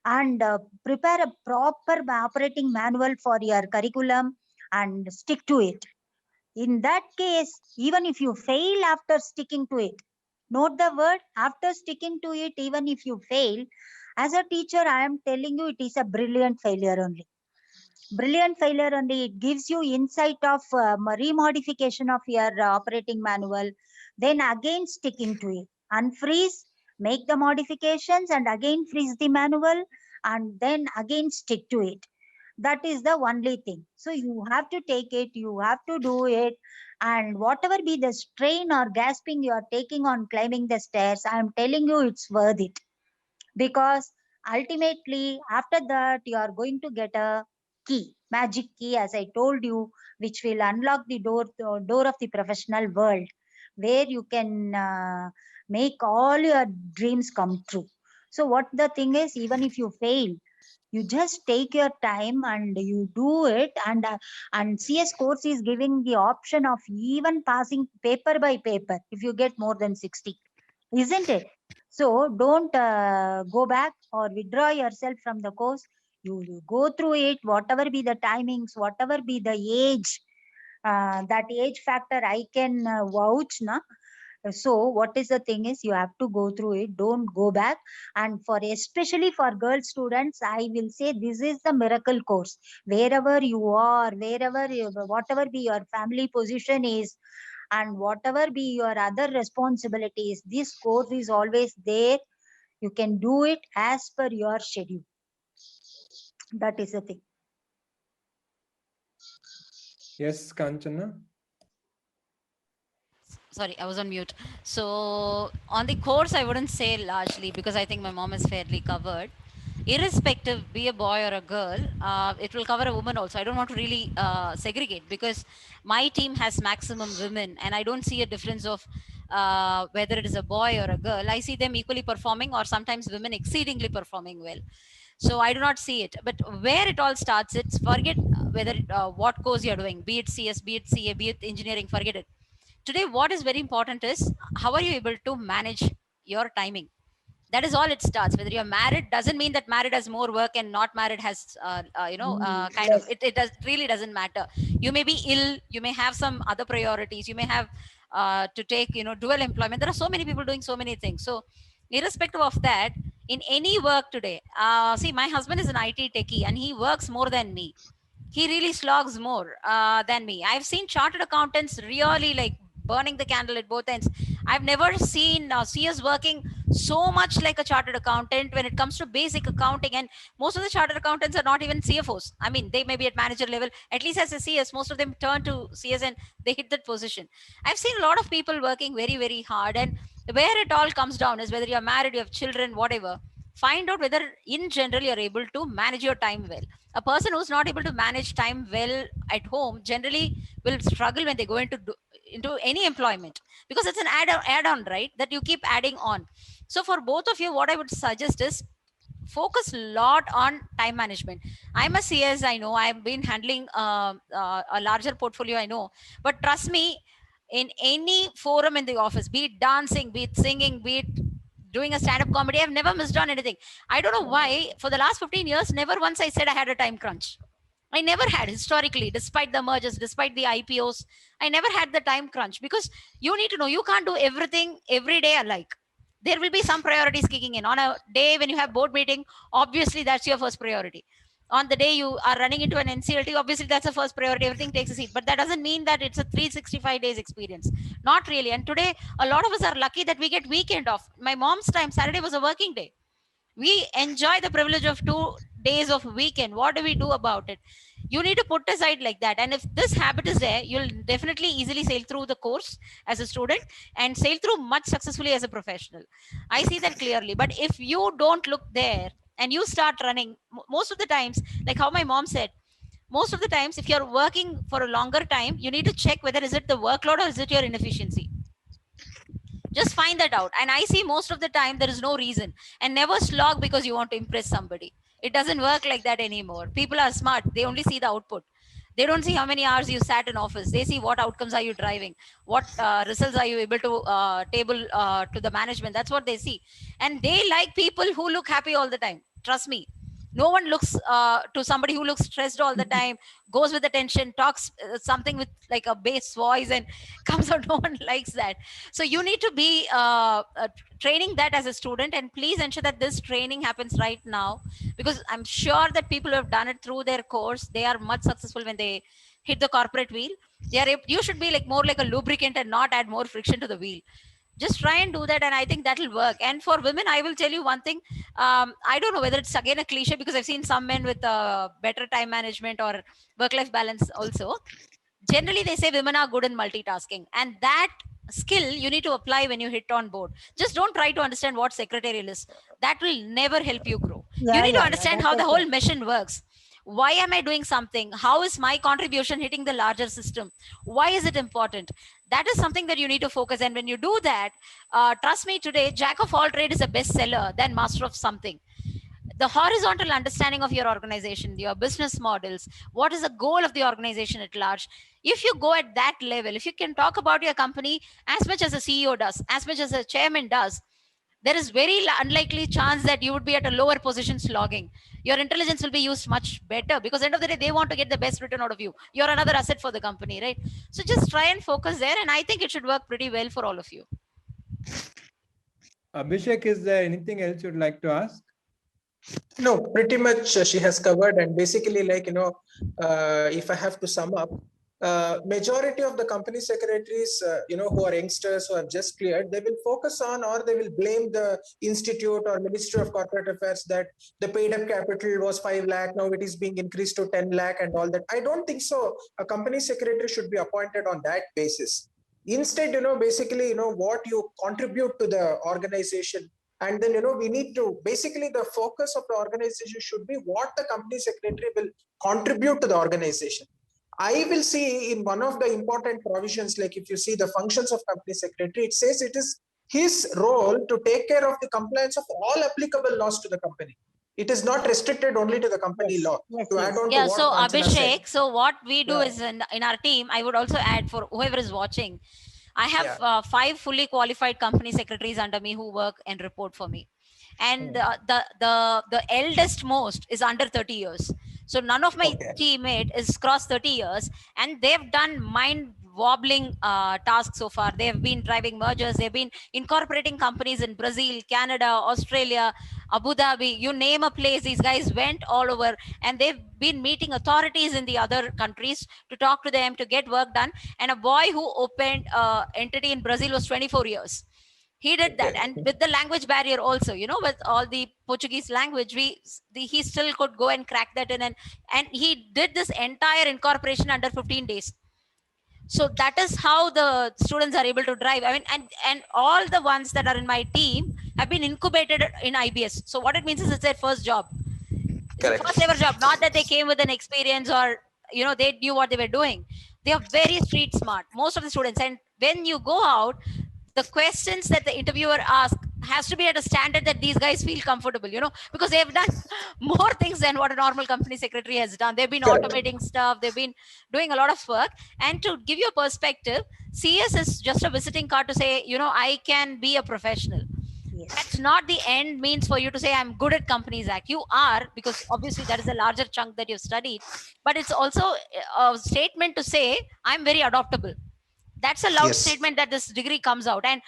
and prepare a proper operating manual for your curriculum and stick to it. In that case, even if you fail after sticking to it, note the word after sticking to it, even if you fail, as a teacher, I am telling you, it is a brilliant failure only. Brilliant failure only. It gives you insight of remodification of your operating manual, then again sticking to it. Unfreeze, make the modifications, and again freeze the manual, and then again stick to it. That is the only thing. So you have to take it, you have to do it, and whatever be the strain or gasping you are taking on climbing the stairs, I am telling you, it's worth it. Because ultimately, after that, you are going to get a key, magic key, as I told you, which will unlock the door of the professional world, where you can make all your dreams come true. So what the thing is, even if you fail, you just take your time and you do it. And CS course is giving the option of even passing paper by paper if you get more than 60, isn't it? So don't go back or withdraw yourself from the course. You go through it, whatever be the timings, whatever be the age. That age factor I can vouch na. So what is the thing is, you have to go through it. Don't go back. And for especially for girl students, I will say this is the miracle course. Wherever you are, whatever be your family position is, and whatever be your other responsibilities, this course is always there. You can do it as per your schedule. That is the thing. Yes, Kanchana. Sorry, I was on mute. So on the course, I wouldn't say largely because I think my mom is fairly covered. Irrespective, be a boy or a girl, it will cover a woman also. I don't want to really segregate because my team has maximum women, and I don't see a difference of whether it is a boy or a girl. I see them equally performing, or sometimes women exceedingly performing well. So I do not see it. But where it all starts, it's forget whether what course you're doing, be it CS, be it CA, be it engineering, forget it. Today what is very important is how are you able to manage your timing. That is all it starts. Whether you're married doesn't mean that married has more work and not married has kind of Yes. it does really doesn't matter. You may be ill, you may have some other priorities, you may have to take dual employment. There are so many people doing so many things. So irrespective of that, in any work today, see, my husband is an IT techie and he works more than me. He really slogs more than me. I've seen chartered accountants really like burning the candle at both ends. I've never seen CS working so much like a chartered accountant when it comes to basic accounting. And most of the chartered accountants are not even CFOs. I mean, they may be at manager level. At least as a CS, most of them turn to CS and they hit that position. I've seen a lot of people working very, very hard. And where it all comes down is whether you're married, you have children, whatever. Find out whether in general you're able to manage your time well. A person who's not able to manage time well at home generally will struggle when they go into any employment, because it's an add-on, right, that you keep adding on. So for both of you, what I would suggest is focus a lot on time management. I'm a CS, I know, I've been handling a larger portfolio, I know, but trust me, in any forum in the office, be it dancing, be it singing, be it doing a stand-up comedy, I've never missed on anything. I don't know why for the last 15 years never once I said I had a time crunch. I never had historically, despite the mergers, despite the IPOs. I never had the time crunch because you need to know you can't do everything every day alike. There will be some priorities kicking in. On a day when you have board meeting, obviously that's your first priority. On the day you are running into an NCLT, obviously that's the first priority. Everything takes a seat. But that doesn't mean that it's a 365 days experience. Not really. And today, a lot of us are lucky that we get weekend off. My mom's time, Saturday was a working day. We enjoy the privilege of 2 days of weekend. What do we do about it? You need to put aside like that. And if this habit is there, you'll definitely easily sail through the course as a student and sail through much successfully as a professional. I see that clearly. But if you don't look there and you start running, most of the times, like how my mom said, most of the times if you're working for a longer time, you need to check whether is it the workload or is it your inefficiency. Just find that out. And I see most of the time there is no reason. And never slog because you want to impress somebody. It doesn't work like that anymore. People are smart. They only see the output. They don't see how many hours you sat in office. They see what outcomes are you driving, what results are you able to table to the management. That's what they see. And they like people who look happy all the time. Trust me. No one looks to somebody who looks stressed all the time, goes with the tension, talks something with like a bass voice and comes out. No one likes that. So you need to be training that as a student, and please ensure that this training happens right now, because I'm sure that people who have done it through their course, they are much successful when they hit the corporate wheel. You should be like more like a lubricant and not add more friction to the wheel. Just try and do that, and I think that'll work. And for women, I will tell you one thing. I don't know whether it's again a cliche, because I've seen some men with better time management or work-life balance also. Generally they say women are good in multitasking, and that skill you need to apply when you hit on board. Just don't try to understand what secretarial is. That will never help you grow. You need to understand how the whole machine works. Why am I doing something? How is my contribution hitting the larger system? Why is it important? That is something that you need to focus. And when you do that, trust me, today jack of all trade is a bestseller than master of something. The horizontal understanding of your organization, your business models, what is the goal of the organization at large. If you go at that level, if you can talk about your company as much as a CEO does, as much as a chairman does, there is very unlikely chance that you would be at a lower position slogging. Your intelligence will be used much better, because end of the day, they want to get the best return out of you. You're another asset for the company, right? So just try and focus there. And I think it should work pretty well for all of you. Abhishek, is there anything else you'd like to ask? No, pretty much she has covered. And basically, like, if I have to sum up, majority of the company secretaries, who are youngsters who have just cleared, they will focus on, or they will blame the institute or Ministry of Corporate Affairs that the paid up capital was 5 lakh, now it is being increased to 10 lakh and all that. I don't think so. A company secretary should be appointed on that basis. Instead, basically, what you contribute to the organization. And then, we need to, basically the focus of the organization should be what the company secretary will contribute to the organization. I will see in one of the important provisions, like if you see the functions of company secretary, it says it is his role to take care of the compliance of all applicable laws to the company. It is not restricted only to the company Yes, law. yes, To add yes. on to Yeah, what so Kanchana said. Abhishek, so what we do Yeah. is in our team, I would also add for whoever is watching, I have Yeah. 5 fully qualified company secretaries under me who work and report for me. And Hmm. the eldest most is under 30 years. So none of my Okay. teammate is crossed 30 years, and they've done mind wobbling tasks so far. They've been driving mergers, they've been incorporating companies in Brazil, Canada, Australia, Abu Dhabi, you name a place. These guys went all over, and they've been meeting authorities in the other countries to talk to them to get work done. And a boy who opened entity in Brazil was 24 years. He did that, Okay. and with the language barrier also, with all the Portuguese language, he still could go and crack that in, and he did this entire incorporation under 15 days. So that is how the students are able to drive. I mean, and all the ones that are in my team have been incubated in IBS. So what it means is it's their first job. It's a Correct. first ever job. Not that they came with an experience or they knew what they were doing. They are very street smart, most of the students. And when you go out, the questions that the interviewer asks has to be at a standard that these guys feel comfortable, because they've done more things than what a normal company secretary has done. They've been Correct. automating stuff, they've been doing a lot of work. And to give you a perspective, CS is just a visiting card to say, I can be a professional. Yes. That's not the end means for you to say I'm good at Companies Act. You are, because obviously that is a larger chunk that you've studied, but it's also a statement to say I'm very adaptable. That's a loud Yes. statement that this degree comes out. And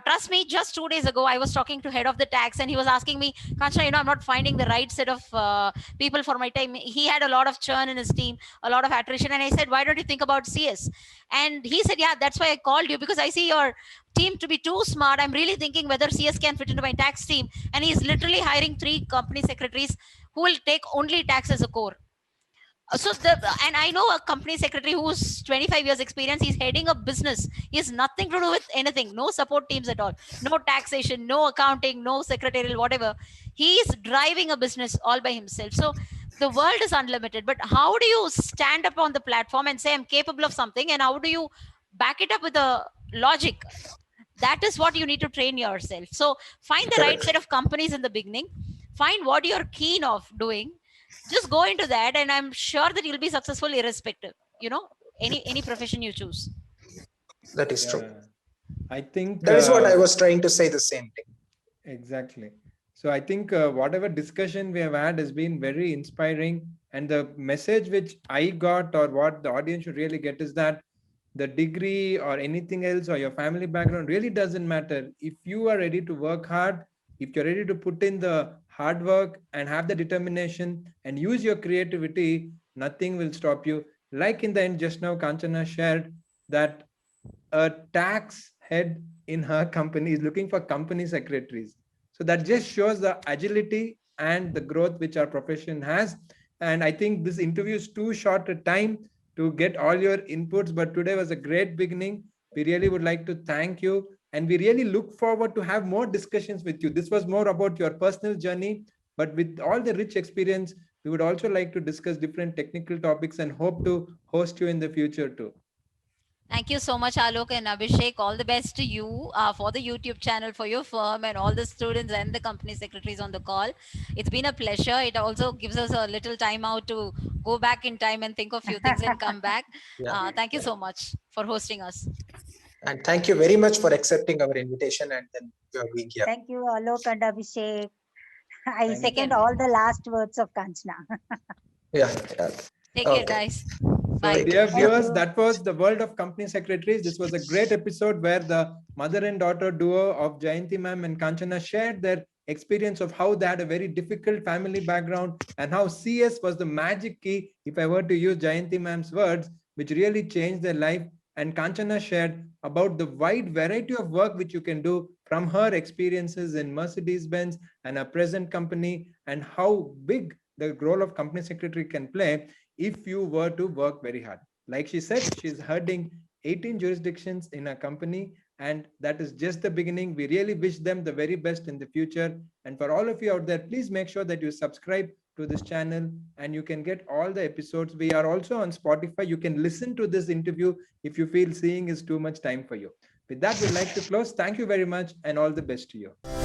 trust me, just 2 days ago I was talking to head of the tax, and he was asking me, Kanchana, I'm not finding the right set of people for my time. He had a lot of churn in his team, a lot of attrition, and I said, why don't you think about CS? And he said, yeah, that's why I called you, because I see your team to be too smart. I'm really thinking whether CS can fit into my tax team. And he's literally hiring 3 company secretaries who will take only tax as a core. And I know a company secretary who's 25 years experience. He's heading a business. He has nothing to do with anything. No support teams at all. No taxation, no accounting, no secretarial, whatever. He's driving a business all by himself. So the world is unlimited. But how do you stand up on the platform and say I'm capable of something? And how do you back it up with a logic? That is what you need to train yourself. So find the right Correct. set of companies in the beginning. Find what you're keen of doing. Just go into that, and I'm sure that you'll be successful irrespective. Any profession you choose. That is true. I think That is what I was trying to say, the same thing. Exactly. So I think whatever discussion we have had has been very inspiring, and the message which I got, or what the audience should really get, is that the degree or anything else or your family background really doesn't matter. If you are ready to work hard, if you're ready to put in the hard work and have the determination and use your creativity, nothing will stop you. Like in the end, just now Kanchana shared that a tax head in her company is looking for company secretaries. So that just shows the agility and the growth which our profession has. And I think this interview is too short a time to get all your inputs, but today was a great beginning. We really would like to thank you, and we really look forward to have more discussions with you. This was more about your personal journey, but with all the rich experience, we would also like to discuss different technical topics and hope to host you in the future too. Thank you so much, Alok and Abhishek. All the best to you for the YouTube channel, for your firm, and all the students and the company secretaries on the call. It's been a pleasure. It also gives us a little time out to go back in time and think of few things and come back. Yeah. Thank you so much for hosting us. And thank you very much for accepting our invitation and then being here. Thank you, Alok and Abhishek. I Thank second you. all the last words of Kanchana. Yeah. Take care, Okay. guys. So, Bye. dear Thank viewers, you. that was the world of company secretaries. This was a great episode where the mother and daughter duo of Jayanti ma'am and Kanchana shared their experience of how they had a very difficult family background and how CS was the magic key, if I were to use Jayanti ma'am's words, which really changed their life. And Kanchana shared about the wide variety of work which you can do from her experiences in Mercedes-Benz and her present company, and how big the role of company secretary can play if you were to work very hard. Like she said, she's heading 18 jurisdictions in a company, and that is just the beginning. We really wish them the very best in the future. And for all of you out there, please make sure that you subscribe to this channel and you can get all the episodes. We are also on Spotify. You can listen to this interview if you feel seeing is too much time for you. With that, we'd like to close. Thank you very much and all the best to you.